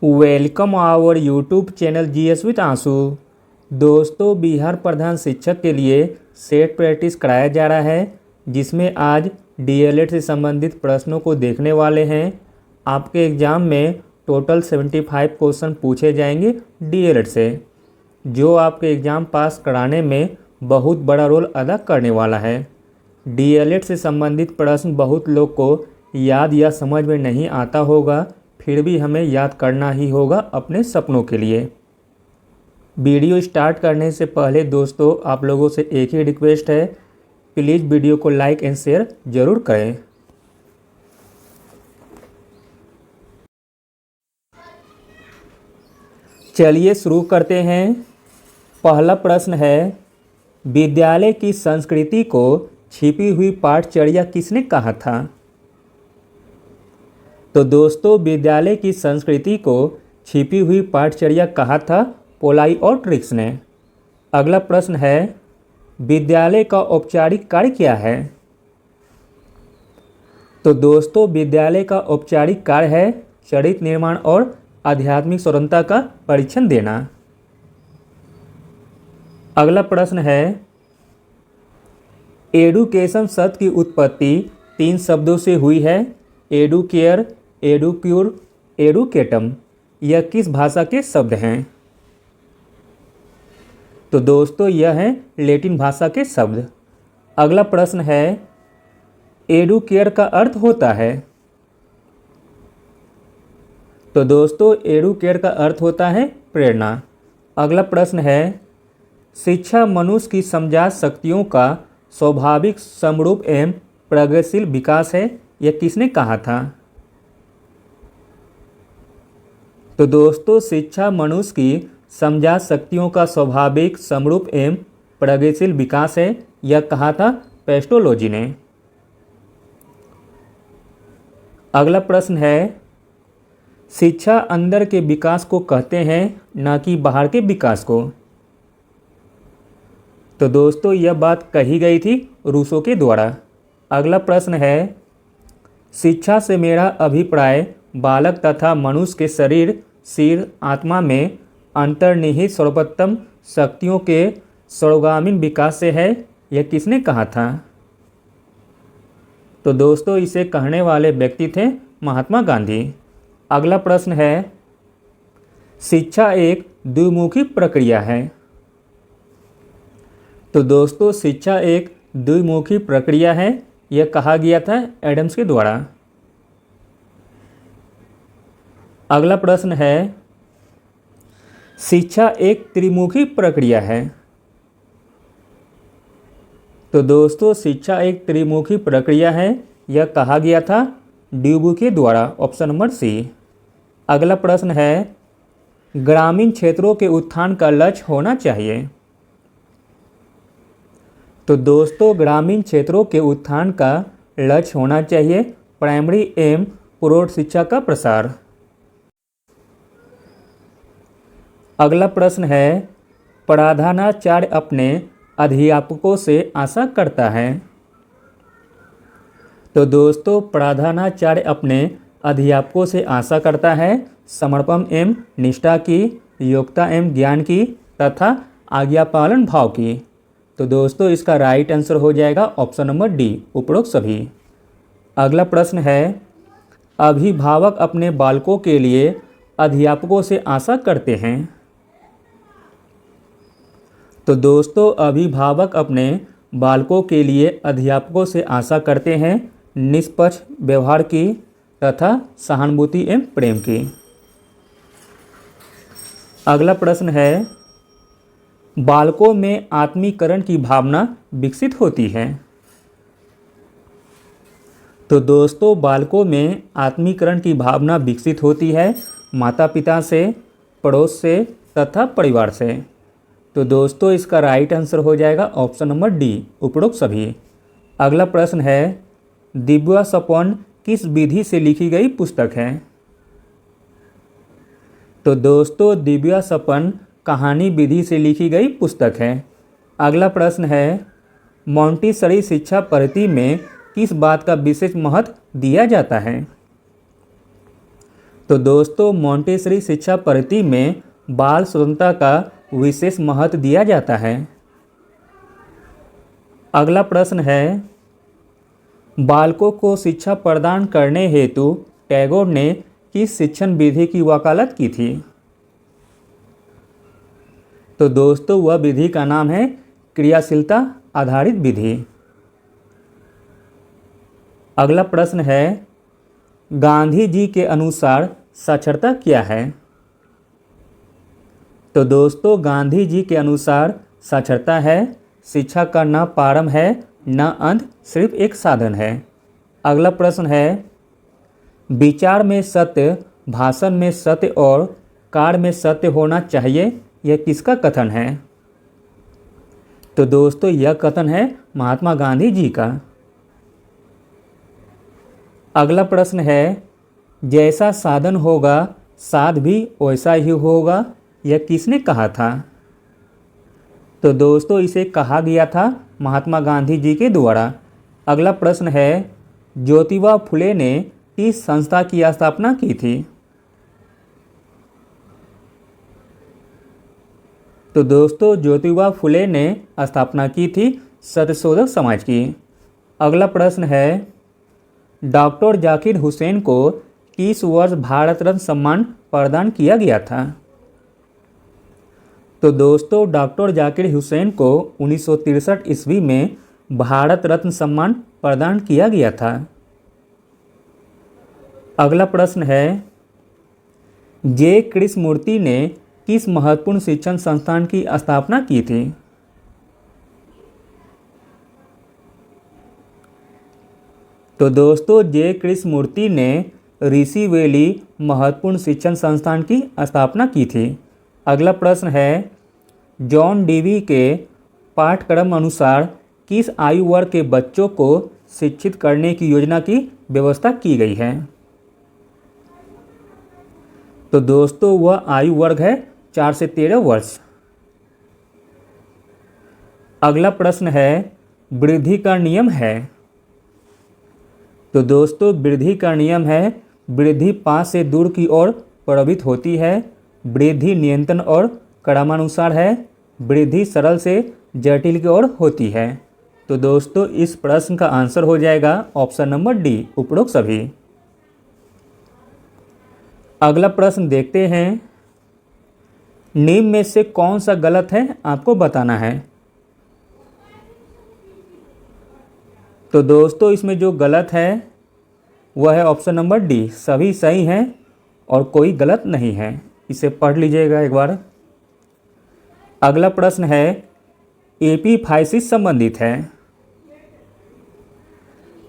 Welcome our YouTube channel GS with आंसू। दोस्तों, बिहार प्रधान शिक्षक के लिए सेट प्रैक्टिस कराया जा रहा है, जिसमें आज डीएलएड से संबंधित प्रश्नों को देखने वाले हैं। आपके एग्ज़ाम में टोटल 75 क्वेश्चन पूछे जाएंगे डीएलएड से, जो आपके एग्ज़ाम पास कराने में बहुत बड़ा रोल अदा करने वाला है। डीएलएड से संबंधित प्रश्न बहुत लोग को याद या समझ में नहीं आता होगा, फिर भी हमें याद करना ही होगा अपने सपनों के लिए। वीडियो स्टार्ट करने से पहले दोस्तों, आप लोगों से एक ही रिक्वेस्ट है, प्लीज़ वीडियो को लाइक एंड शेयर ज़रूर करें। चलिए शुरू करते हैं। पहला प्रश्न है, विद्यालय की संस्कृति को छिपी हुई पाठचर्या किसने कहा था? तो दोस्तों, विद्यालय की संस्कृति को छिपी हुई पाठचर्या कहा था पोलाई और ट्रिक्स ने। अगला प्रश्न है, विद्यालय का औपचारिक कार्य क्या है? तो दोस्तों, विद्यालय का औपचारिक कार्य है चरित्र निर्माण और आध्यात्मिक स्वतंत्रता का परीक्षण देना। अगला प्रश्न है, एडुकेशन शब्द की उत्पत्ति 3 शब्दों से हुई है। एडुकेयर, एडुक्यूर, एडुकेटम। यह किस भाषा के शब्द हैं? तो दोस्तों, यह है लैटिन भाषा के शब्द। अगला प्रश्न है, एडुकेयर का अर्थ होता है? तो दोस्तों, एडुकेयर का अर्थ होता है प्रेरणा। अगला प्रश्न है, शिक्षा मनुष्य की समझा शक्तियों का स्वाभाविक समरूप एवं प्रगतिशील विकास है। यह किसने कहा था? तो दोस्तों, शिक्षा मनुष्य की समझा शक्तियों का स्वाभाविक समरूप एवं प्रगतिशील विकास है। यह कहा था पेस्टोलॉजी ने। अगला प्रश्न है, शिक्षा अंदर के विकास को कहते हैं, न कि बाहर के विकास को। तो दोस्तों, यह बात कही गई थी रूसो के द्वारा। अगला प्रश्न है, शिक्षा से मेरा अभिप्राय बालक तथा मनुष्य के शरीर, सिर, आत्मा में अंतर्निहित सर्वोत्तम शक्तियों के सर्वगामी विकास से है। यह किसने कहा था? तो दोस्तों, इसे कहने वाले व्यक्ति थे महात्मा गांधी। अगला प्रश्न है, शिक्षा एक द्विमुखी प्रक्रिया है। तो दोस्तों, शिक्षा एक द्विमुखी प्रक्रिया है। यह कहा गया था एडम्स के द्वारा। अगला प्रश्न है, शिक्षा एक त्रिमुखी प्रक्रिया है। तो दोस्तों, शिक्षा एक त्रिमुखी प्रक्रिया है। यह कहा गया था ड्यूबू के द्वारा। Option number C. अगला प्रश्न है, ग्रामीण क्षेत्रों के उत्थान का लक्ष्य होना चाहिए। तो दोस्तों, ग्रामीण क्षेत्रों के उत्थान का लक्ष्य होना चाहिए प्राइमरी एवं प्रौढ़ शिक्षा का प्रसार। अगला प्रश्न है, प्रधानाचार्य अपने अध्यापकों से आशा करता है। तो दोस्तों, प्रधानाचार्य अपने अध्यापकों से आशा करता है समर्पण एवं निष्ठा की, योग्यता एवं ज्ञान की तथा आज्ञापालन भाव की। तो दोस्तों, इसका राइट आंसर हो जाएगा ऑप्शन नंबर डी, उपरोक्त सभी। अगला प्रश्न है, अभिभावक अपने बालकों के लिए अध्यापकों से आशा करते हैं। तो दोस्तों, अभिभावक अपने बालकों के लिए अध्यापकों से आशा करते हैं निष्पक्ष व्यवहार की तथा सहानुभूति एवं प्रेम की। अगला प्रश्न है, बालकों में आत्मीकरण की भावना विकसित होती है। तो दोस्तों, बालकों में आत्मीकरण की भावना विकसित होती है माता पिता से, पड़ोस से तथा परिवार से। तो दोस्तों, इसका राइट आंसर हो जाएगा ऑप्शन नंबर डी, उपरोक्त सभी। अगला प्रश्न है, दिव्या सपन किस विधि से लिखी गई पुस्तक है? तो दोस्तों, दिव्या सपन कहानी विधि से लिखी गई पुस्तक है। अगला प्रश्न है, मोंटेसरी शिक्षा पद्धति में किस बात का विशेष महत्व दिया जाता है? तो दोस्तों मोंटेसरी शिक्षा पद्धति में बाल स्वतंत्रता का विशेष महत्व दिया जाता है। अगला प्रश्न है, बालकों को शिक्षा प्रदान करने हेतु टैगोर ने किस शिक्षण विधि की वकालत की थी? तो दोस्तों वह विधि का नाम है क्रियाशीलता आधारित विधि। अगला प्रश्न है, गांधी जी के अनुसार साक्षरता क्या है? तो दोस्तों गांधी जी के अनुसार साक्षरता है शिक्षा का न प्रारंभ है न अंत, सिर्फ एक साधन है। अगला प्रश्न है, विचार में सत्य, भाषण में सत्य और कार्य में सत्य होना चाहिए, यह किसका कथन है? तो दोस्तों यह कथन है महात्मा गांधी जी का। अगला प्रश्न है, जैसा साधन होगा साध भी वैसा ही होगा, यह किसने कहा था? तो दोस्तों इसे कहा गया था महात्मा गांधी जी के द्वारा। अगला प्रश्न है, ज्योतिबा फुले ने किस संस्था की स्थापना की थी? तो दोस्तों ज्योतिबा फुले ने स्थापना की थी सत्यशोधक समाज की। अगला प्रश्न है, डॉक्टर जाकिर हुसैन को किस वर्ष भारत रत्न सम्मान प्रदान किया गया था? तो दोस्तों डॉक्टर जाकिर हुसैन को 1963 ईस्वी में भारत रत्न सम्मान प्रदान किया गया था। अगला प्रश्न है, जे कृष्णमूर्ति ने किस महत्वपूर्ण शिक्षण संस्थान की स्थापना की थी? तो दोस्तों जे कृष्णमूर्ति ने ऋषि वैली महत्वपूर्ण शिक्षण संस्थान की स्थापना की थी। अगला प्रश्न है, जॉन डीवी के पाठ्यक्रम अनुसार किस आयु वर्ग के बच्चों को शिक्षित करने की योजना की व्यवस्था की गई है? तो दोस्तों वह आयु वर्ग है 4 से 13 वर्ष। अगला प्रश्न है, वृद्धि का नियम है? तो दोस्तों वृद्धि का नियम है, वृद्धि 5 से दूर की ओर प्रभावित होती है, वृद्धि नियंत्रण और क्रमानुसार है, वृद्धि सरल से जटिल की ओर होती है। तो दोस्तों इस प्रश्न का आंसर हो जाएगा ऑप्शन नंबर डी, उपरोक्त सभी। अगला प्रश्न देखते हैं, निम्न में से कौन सा गलत है आपको बताना है। तो दोस्तों इसमें जो गलत है वह है ऑप्शन नंबर डी, सभी सही हैं और कोई गलत नहीं है। इसे पढ़ लीजिएगा एक बार। अगला प्रश्न है, एपीफाइसिस संबंधित है?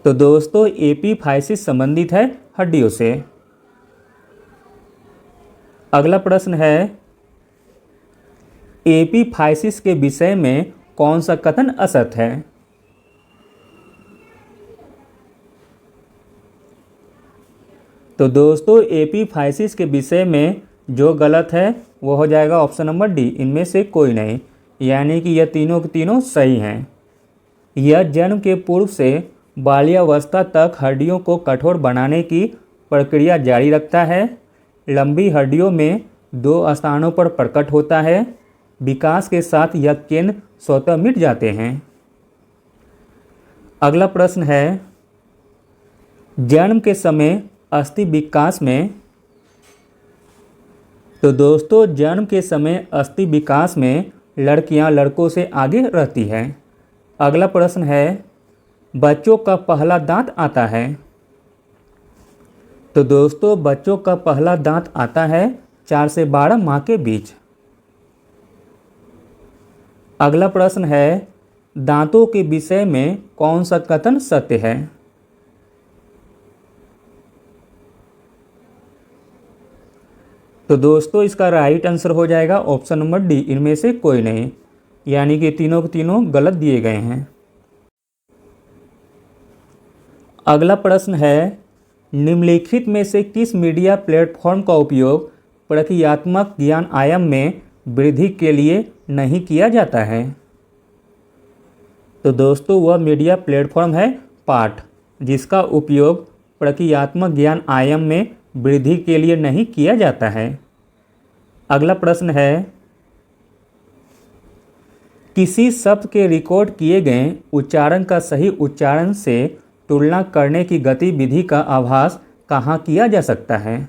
तो दोस्तों एपीफाइसिस संबंधित है हड्डियों से। अगला प्रश्न है, एपीफाइसिस के विषय में कौन सा कथन असत्य है? तो दोस्तों एपीफाइसिस के विषय में जो गलत है वो हो जाएगा ऑप्शन नंबर डी, इनमें से कोई नहीं, यानी कि यह तीनों के तीनों सही हैं। यह जन्म के पूर्व से बाल्यावस्था तक हड्डियों को कठोर बनाने की प्रक्रिया जारी रखता है। लंबी हड्डियों में 2 स्थानों पर प्रकट होता है। विकास के साथ यह केंद्र स्वतः मिट जाते हैं। अगला प्रश्न है, जन्म के समय अस्थि विकास में? तो दोस्तों जन्म के समय अस्थि विकास में लड़कियां लड़कों से आगे रहती हैं। अगला प्रश्न है, बच्चों का पहला दांत आता है? तो दोस्तों बच्चों का पहला दांत आता है 4 से 12 माह के बीच। अगला प्रश्न है, दांतों के विषय में कौन सा कथन सत्य है? तो दोस्तों इसका राइट आंसर हो जाएगा ऑप्शन नंबर डी, इनमें से कोई नहीं, यानी कि तीनों के तीनों गलत दिए गए हैं। अगला प्रश्न है, निम्नलिखित में से किस मीडिया प्लेटफॉर्म का उपयोग प्रक्रियात्मक ज्ञान आयाम में वृद्धि के लिए नहीं किया जाता है? तो दोस्तों वह मीडिया प्लेटफॉर्म है पाठ, जिसका उपयोग प्रक्रियात्मक ज्ञान आयाम में वृद्धि के लिए नहीं किया जाता है। अगला प्रश्न है, किसी शब्द के रिकॉर्ड किए गए उच्चारण का सही उच्चारण से तुलना करने की गतिविधि का आभास कहाँ किया जा सकता है?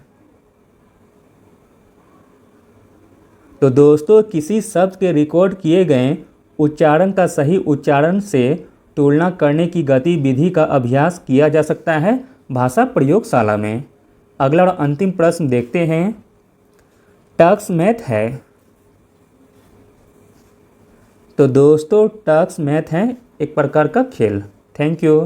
तो दोस्तों, किसी शब्द के रिकॉर्ड किए गए उच्चारण का सही उच्चारण से तुलना करने की गतिविधि का अभ्यास किया जा सकता है भाषा प्रयोगशाला में। अगला और अंतिम प्रश्न देखते हैं, टक्स मैथ है। तो दोस्तों, टक्स मैथ है एक प्रकार का खेल। Thank you.